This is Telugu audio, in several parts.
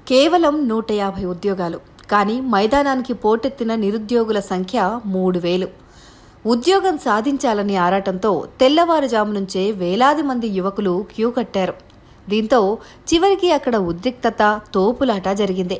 కేవలం 150 ఉద్యోగాలు. కానీ మైదానానికి పోటెత్తిన నిరుద్యోగుల సంఖ్య 3000. ఉద్యోగం సాధించాలని ఆరాటంతో తెల్లవారుజాము నుంచే వేలాది మంది యువకులు క్యూ కట్టారు. దీంతో చివరికి అక్కడ ఉద్రిక్తత, తోపులాట జరిగింది.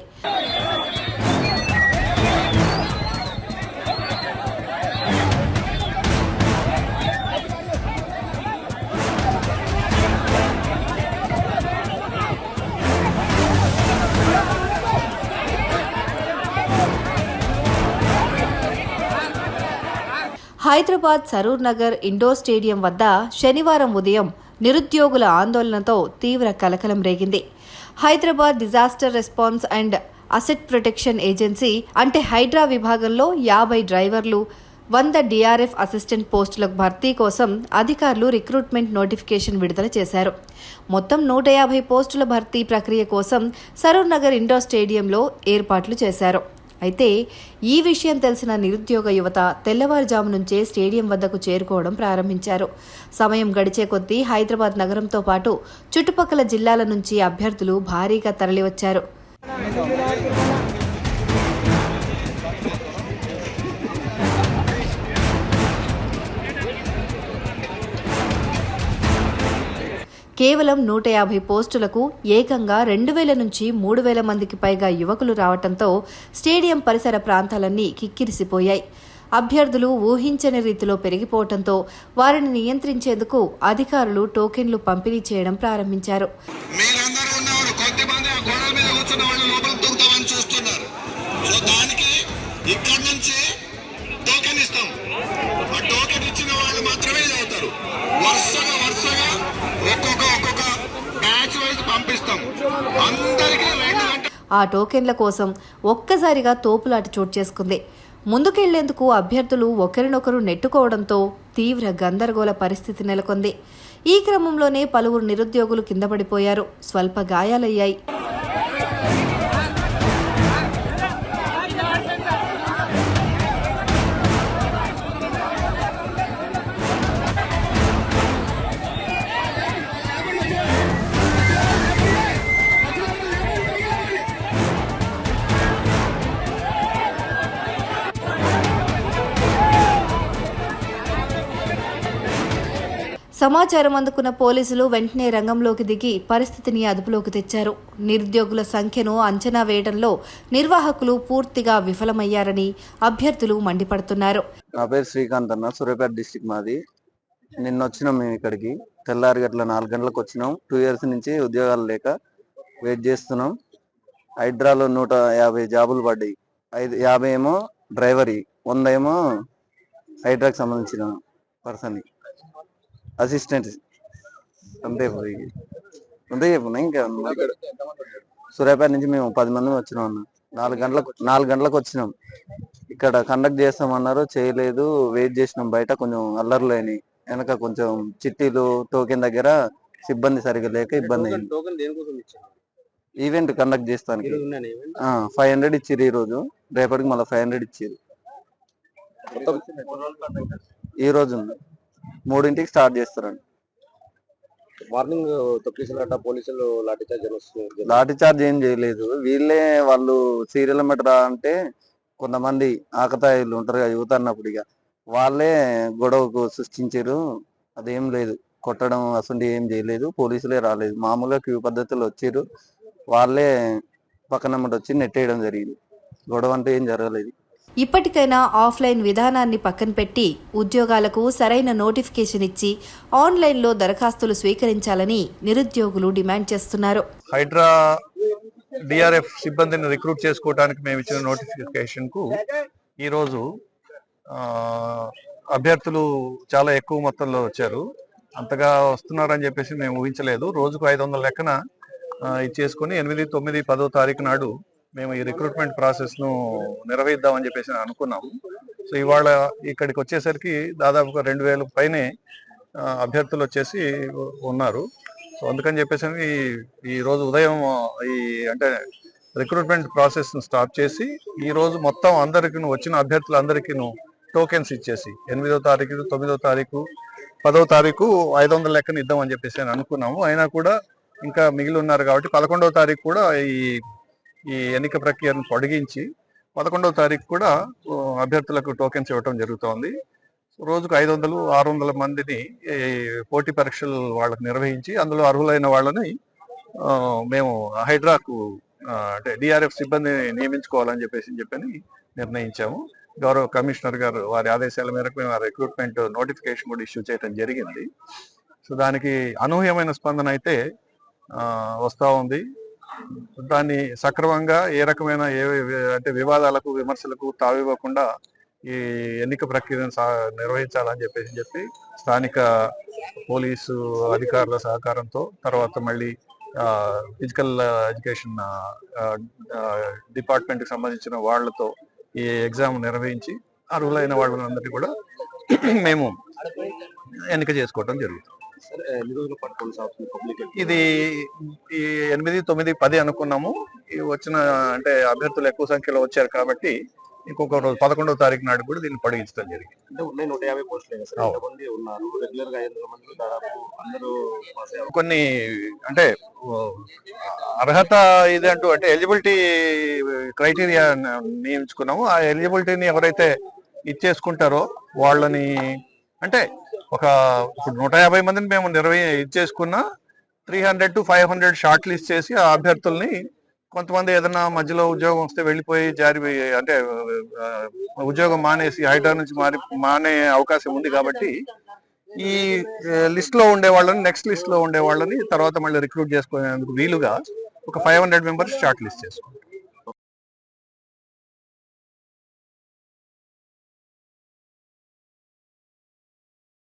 హైదరాబాద్ సరూర్ నగర్ ఇండోర్ స్టేడియం వద్ద శనివారం ఉదయం నిరుద్యోగుల ఆందోళనతో తీవ్ర కలకలం రేగింది. Hyderabad disaster response and asset protection agency అంటే హైడ్రా విభాగంలో 50 డ్రైవర్లు, 100 డిఆర్ఎఫ్ అసిస్టెంట్ పోస్టుల భర్తీ కోసం అధికారులు రిక్రూట్మెంట్ నోటిఫికేషన్ విడుదల చేశారు. మొత్తం 150 పోస్టుల భర్తీ ప్రక్రియ కోసం సరూర్ నగర్ ఇండోర్ స్టేడియంలో ఏర్పాట్లు చేశారు. అయితే ఈ విషయం తెలిసిన నిరుద్యోగ యువత తెల్లవారుజాము నుంచే స్టేడియం వద్దకు చేరుకోవడం ప్రారంభించారు. సమయం గడిచే కొద్దీ హైదరాబాద్ నగరంతో పాటు చుట్టుపక్కల జిల్లాల నుంచి అభ్యర్థులు భారీగా తరలివచ్చారు. కేవలం 150 పోస్టులకు ఏకంగా 2000 నుంచి 3000 మందికి పైగా యువకులు రావడంతో స్టేడియం పరిసర ప్రాంతాలన్నీ కిక్కిరిసిపోయాయి. అభ్యర్థులు ఊహించని రీతిలో పెరిగిపోవడంతో వారిని నియంత్రించేందుకు అధికారులు టోకెన్లు పంపిణీ చేయడం ప్రారంభించారు. ఆ టోకెన్ల కోసం ఒక్కసారిగా తోపులాట చోటు చేసుకుంది. ముందుకెళ్లేందుకు అభ్యర్థులు ఒకరినొకరు నెట్టుకోవడంతో తీవ్ర గందరగోళ పరిస్థితి నెలకొంది. ఈ క్రమంలోనే పలువురు నిరుద్యోగులు కింద పడిపోయారు. స్వల్ప గాయాలయ్యాయి. సమాచారం అందుకున్న పోలీసులు వెంటనే రంగంలోకి దిగి పరిస్థితిని అదుపులోకి తెచ్చారు. నిరుద్యోగుల సంఖ్యను అంచనా వేయడంలో నిర్వాహకులు పూర్తిగా విఫలమయ్యారని అభ్యర్థులు మండిపడుతున్నారు. నా పేరు శ్రీకాంత్ అన్న, సూర్యాపేట డిస్టిక్ మాది. నిన్న వచ్చినాం మేము ఇక్కడికి. తెల్లారి గట్ల 4 గంటలకు వచ్చినాం. 2 ఇయర్స్ నుంచి ఉద్యోగాలు లేక వెయిట్ చేస్తున్నాం. హైడ్రాలో 150 జాబులు పడ్డాయి. 50 ఏమో డ్రైవరీ, 100 ఏమో హైడ్రాకి సంబంధించిన పర్సన్ అసిస్టెంట్. అంతే చెప్పున్నా. ఇంకా సూర్యాపేట నుంచి మేము 10 మంది వచ్చినాం అన్న. 4 గంటలకు వచ్చినాం. ఇక్కడ కండక్ట్ చేస్తామన్నారు, చేయలేదు. వెయిట్ చేసినాం బయట. కొంచెం అల్లర్లు అయినాయి. వెనక కొంచెం చిట్టీలు టోకెన్ దగ్గర సిబ్బంది సరిగ్గా లేక ఇబ్బంది అయింది. ఈవెంట్ కండక్ట్ చేస్తానికి 500 ఇచ్చిర్రు ఈ రోజు. రేపటికి మళ్ళీ 500 ఇచ్చిర్రు. ఈ రోజు 3ంటికి స్టార్ట్ చేస్తారండి. మార్నింగ్ పోలీసులు లాఠీ చార్జ్ ఏం చేయలేదు. వాళ్ళు సీరియల్ మెట్రా అంటే కొంతమంది ఆకతాయిలు ఉంటారు కదా యువత అన్నప్పుడు, ఇక వాళ్ళే గొడవకు సృష్టించారు. అదేం లేదు, కొట్టడం అసలు ఏం చేయలేదు. పోలీసులే రాలేదు. మామూలుగా క్యూ పద్ధతిలో వచ్చారు. వాళ్ళే పక్కన వచ్చి నెట్టేయడం జరిగింది. గొడవ అంటే ఏం జరగలేదు. ఇప్పటికైనా ఆఫ్లైన్ విధానాన్ని పక్కన పెట్టి ఉద్యోగాలకు సరైన నోటిఫికేషన్ ఇచ్చి ఆన్లైన్లో దరఖాస్తులు స్వీకరించాలని నిరుద్యోగులు డిమాండ్ చేస్తున్నారు. హైడ్రా డిఆర్ఎఫ్ సిబ్బందిని రిక్రూట్ చేసుకోవడానికి మేము ఇచ్చిన నోటిఫికేషన్ కు ఈరోజు అభ్యర్థులు చాలా ఎక్కువ మొత్తంలో వచ్చారు. అంతగా వస్తున్నారని చెప్పేసి మేము ఊహించలేదు. రోజుకు 500 లెక్కన ఇచ్చేసుకుని 8, 9, 10వ తారీఖు నాడు మేము ఈ రిక్రూట్మెంట్ ప్రాసెస్ ను నిర్వహిద్దామని చెప్పేసి అనుకున్నాము. సో ఇవాళ ఇక్కడికి వచ్చేసరికి దాదాపుగా 2000 పైనే అభ్యర్థులు వచ్చేసి ఉన్నారు. సో అందుకని చెప్పేసి ఈ రోజు ఉదయం అంటే రిక్రూట్మెంట్ ప్రాసెస్ ను స్టార్ట్ చేసి ఈ రోజు మొత్తం అందరికి వచ్చిన అభ్యర్థులందరికీ టోకెన్స్ ఇచ్చేసి 8వ తారీఖు, 9వ తారీఖు, 10వ తారీఖు 500 లెక్కన ఇద్దామని చెప్పేసి అనుకున్నాము. అయినా కూడా ఇంకా మిగిలి ఉన్నారు కాబట్టి 11వ తారీఖు కూడా ఈ ఈ ఎన్నిక ప్రక్రియను పొడిగించి 11వ తారీఖు కూడా అభ్యర్థులకు టోకెన్స్ ఇవ్వడం జరుగుతోంది. రోజుకు 500, 600 మందిని ఈ పోటీ పరీక్షలు వాళ్ళకు నిర్వహించి అందులో అర్హులైన వాళ్ళని మేము హైడ్రాకు అంటే డిఆర్ఎఫ్ సిబ్బందిని నియమించుకోవాలని చెప్పని నిర్ణయించాము. గౌరవ కమిషనర్ గారు వారి ఆదేశాల మేరకు మేము రిక్రూట్మెంట్ నోటిఫికేషన్ కూడా ఇష్యూ చేయడం జరిగింది. సో దానికి అనూహ్యమైన స్పందన అయితే వస్తూ ఉంది. దాన్ని సక్రమంగా ఏ రకమైన అంటే వివాదాలకు విమర్శలకు తావివ్వకుండా ఈ ఎన్నిక ప్రక్రియను నిర్వహించాలని చెప్పి స్థానిక పోలీసు అధికారుల సహకారంతో, తర్వాత మళ్ళీ ఫిజికల్ ఎడ్యుకేషన్ డిపార్ట్మెంట్కి సంబంధించిన వాళ్లతో ఈ ఎగ్జామ్ నిర్వహించి అర్హులైన వాళ్ళందరినీ కూడా మేము ఎన్నిక చేసుకోవడం జరుగుతుంది. ఇది ఈ 8, 9, 10 అనుకున్నాము. వచ్చిన అంటే అభ్యర్థులు ఎక్కువ సంఖ్యలో వచ్చారు కాబట్టి ఇంకొక రోజు 11వ తారీఖు నాడు కూడా దీన్ని పొడిగించడం జరిగింది. కొన్ని అంటే అర్హత ఇది అంటూ అంటే ఎలిజిబిలిటీ క్రైటీరియా నియమించుకున్నాము. ఆ ఎలిజిబిలిటీని ఎవరైతే ఇచ్చేసుకుంటారో వాళ్ళని అంటే ఇప్పుడు 150 మందిని మేము ఇచ్చేసుకున్న 300 to 500 షార్ట్ లిస్ట్ చేసి ఆ అభ్యర్థుల్ని కొంతమంది ఏదైనా మధ్యలో ఉద్యోగం వస్తే వెళ్ళిపోయి అంటే ఉద్యోగం మానేసి హైడ్రా నుంచి మానే అవకాశం ఉంది కాబట్టి ఈ లిస్ట్ లో ఉండే వాళ్ళని నెక్స్ట్ లిస్ట్ లో ఉండే వాళ్ళని తర్వాత మళ్ళీ రిక్రూట్ చేసుకునేందుకు వీలుగా ఒక 500 మెంబర్స్ షార్ట్ లిస్ట్ చేసుకుంటాం.